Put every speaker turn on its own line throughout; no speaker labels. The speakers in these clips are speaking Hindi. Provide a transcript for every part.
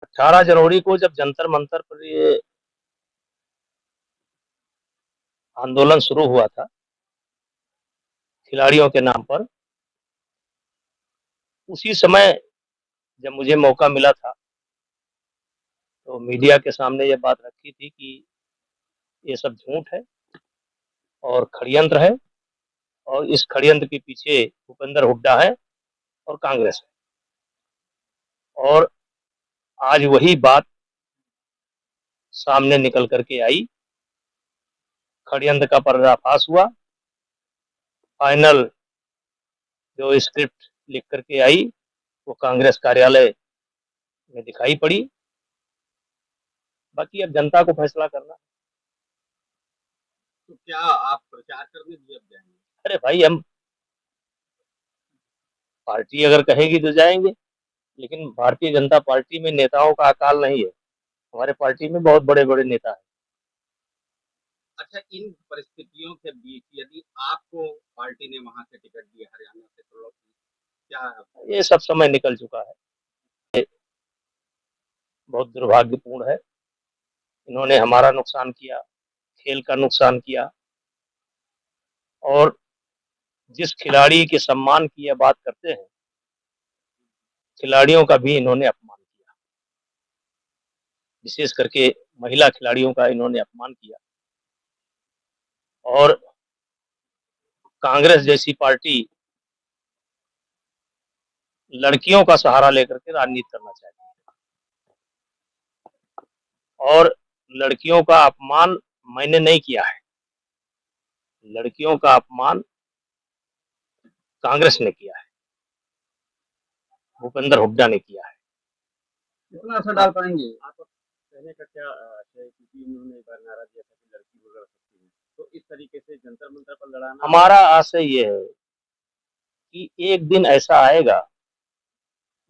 18 जनवरी को जब जंतर मंतर पर ये आंदोलन शुरू हुआ था खिलाड़ियों के नाम पर, उसी समय जब मुझे मौका मिला था तो मीडिया के सामने ये बात रखी थी कि ये सब झूठ है और षड्यंत्र है, और इस षड्यंत्र के पीछे भूपेंद्र हुड्डा है और कांग्रेस है। और आज वही बात सामने निकल करके आई, षड्यंत्र का पर्दाफाश हुआ। फाइनल जो स्क्रिप्ट लिख करके आई वो कांग्रेस कार्यालय में दिखाई पड़ी। बाकी अब जनता को फैसला करना।
तो क्या आप प्रचार करने भी अब जाएंगे?
अरे भाई, हम पार्टी अगर कहेगी तो जाएंगे, लेकिन भारतीय जनता पार्टी में नेताओं का अकाल नहीं है। हमारे पार्टी में बहुत बड़े बड़े नेता हैं।
अच्छा, इन परिस्थितियों के बीच यदि आपको पार्टी ने वहां से टिकट दिया हरियाणा से, तो क्या?
ये सब समय निकल चुका है। ये बहुत दुर्भाग्यपूर्ण है। इन्होंने हमारा नुकसान किया, खेल का नुकसान किया, और जिस खिलाड़ी के सम्मान की यह बात करते हैं, खिलाड़ियों का भी इन्होंने अपमान किया। विशेष करके महिला खिलाड़ियों का इन्होंने अपमान किया। और कांग्रेस जैसी पार्टी लड़कियों का सहारा लेकर के राजनीति करना चाहती है, और लड़कियों का अपमान मैंने नहीं किया है। लड़कियों का अपमान कांग्रेस ने किया है, भूपेंद्र हुड्डा ने किया है।
कितना असर डाल पाएंगे आप? कहने का क्या है, क्योंकि उन्होंने एक बार नारा दिया था कि लड़की वो लड़ सकती है, तो इस तरीके से जंतर मंतर पर लड़ाना।
हमारा आशय ये है कि एक दिन ऐसा आएगा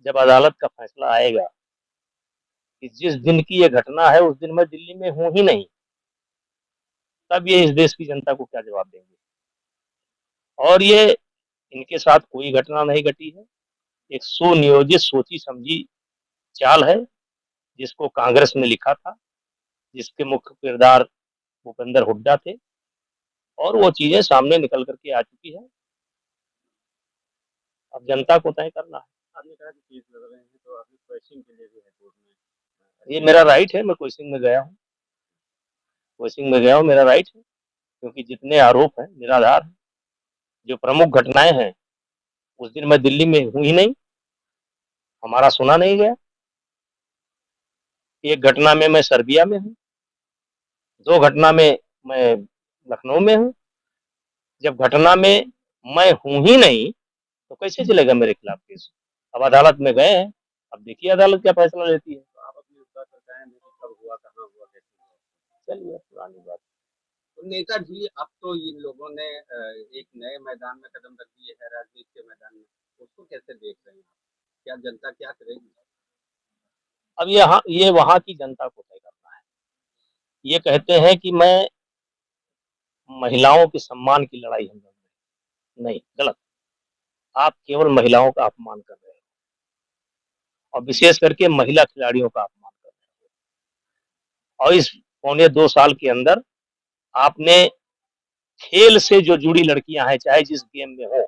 जब अदालत का फैसला आएगा कि जिस दिन की ये घटना है उस दिन मैं दिल्ली में हूं ही नहीं, तब ये इस देश की जनता को क्या जवाब देंगे। और ये इनके साथ कोई घटना नहीं घटी है। एक सुनियोजित सोची समझी चाल है, जिसको कांग्रेस ने लिखा था, जिसके मुख्य किरदार भूपेंद्र हुड्डा थे, और वो चीजें सामने निकल करके आ चुकी है। अब जनता को तय करना है।
आपने कहा कि केस लड़ रहे हैं, तो आपने क्वेश्चन के लिए भी है कोर्ट में?
ये मेरा राइट है, मैं कोचिंग में गया हूँ, कोचिंग में गया हूँ, मेरा राइट है। क्योंकि जितने आरोप हैं निराधार हैं, जो प्रमुख घटनाएं हैं उस दिन मैं दिल्ली में हूँ ही नहीं, हमारा सुना नहीं गया। एक घटना में मैं सर्बिया में हूँ, 2 घटना में मैं लखनऊ में हूँ। जब घटना में मैं हूँ ही नहीं तो कैसे चलेगा मेरे खिलाफ केस। अब अदालत में गए हैं, अब देखिए अदालत क्या फैसला लेती है।
तो आप अपनी उत्तर बताएं कि कब हुआ, कहाँ हुआ, कैसे हुआ?
चलिए पुरानी बात।
तो नेताजी, अब तो इन लोगों ने एक नए मैदान में कदम रख दिए है, राजनीति के मैदान में। उसको कैसे देख रहे हैं आप? क्या जनता क्या करेगी?
अब ये वहां की जनता को तय करना है। ये कहते हैं कि मैं महिलाओं के सम्मान की लड़ाई हम लड़ रहे हैं। नहीं, गलत। आप केवल महिलाओं का अपमान कर रहे हैं, और विशेष करके महिला खिलाड़ियों का अपमान कर रहे हैं। और इस पौने 2 साल के अंदर आपने खेल से जो जुड़ी लड़कियां हैं, चाहे जिस गेम में हो,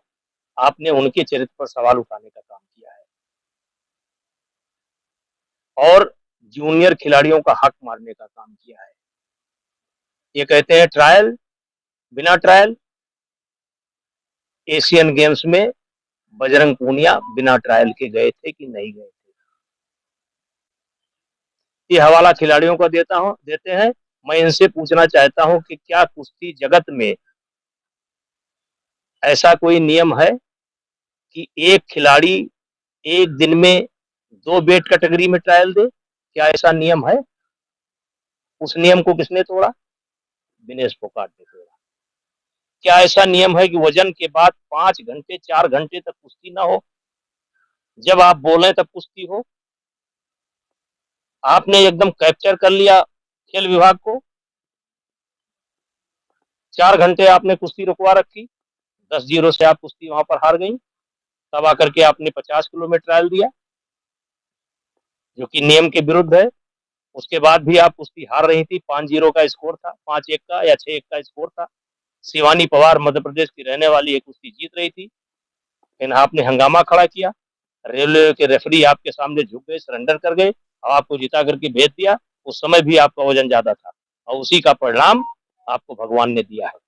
आपने उनके चरित्र पर सवाल उठाने का काम किया है, और जूनियर खिलाड़ियों का हक मारने का काम किया है। ये कहते हैं ट्रायल, बिना ट्रायल। एशियन गेम्स में बजरंग पूनिया बिना ट्रायल के गए थे कि नहीं गए थे? ये हवाला खिलाड़ियों को देते हैं। मैं इनसे पूछना चाहता हूं कि क्या कुश्ती जगत में ऐसा कोई नियम है कि एक खिलाड़ी एक दिन में 2 वेट कैटेगरी में ट्रायल दे? क्या ऐसा नियम है? उस नियम को किसने तोड़ा? विनेश फोगाट ने तोड़ा। क्या ऐसा नियम है कि वजन के बाद 5 घंटे 4 घंटे तक कुश्ती ना हो? जब आप बोले तब कुश्ती हो। आपने एकदम कैप्चर कर लिया खेल विभाग को। 4 घंटे आपने कुश्ती रुकवा रखी, 10-0 से आप कुश्ती वहां पर हार गई। तब आकर के आपने 50 किलो में ट्रायल दिया। जो कि नियम के विरुद्ध है। उसके बाद भी आप कुश्ती हार रही थी। 5-0 का स्कोर था, 5-1 का या 6-1 का स्कोर था। शिवानी पवार मध्य प्रदेश की रहने वाली एक कुश्ती जीत रही थी, लेकिन आपने हंगामा खड़ा किया। रेलवे के रेफरी आपके सामने झुक गए, सरेंडर कर गए और आपको जिता करके भेज दिया। उस समय भी आपका वजन ज्यादा था और उसी का परिणाम आपको भगवान ने दिया है।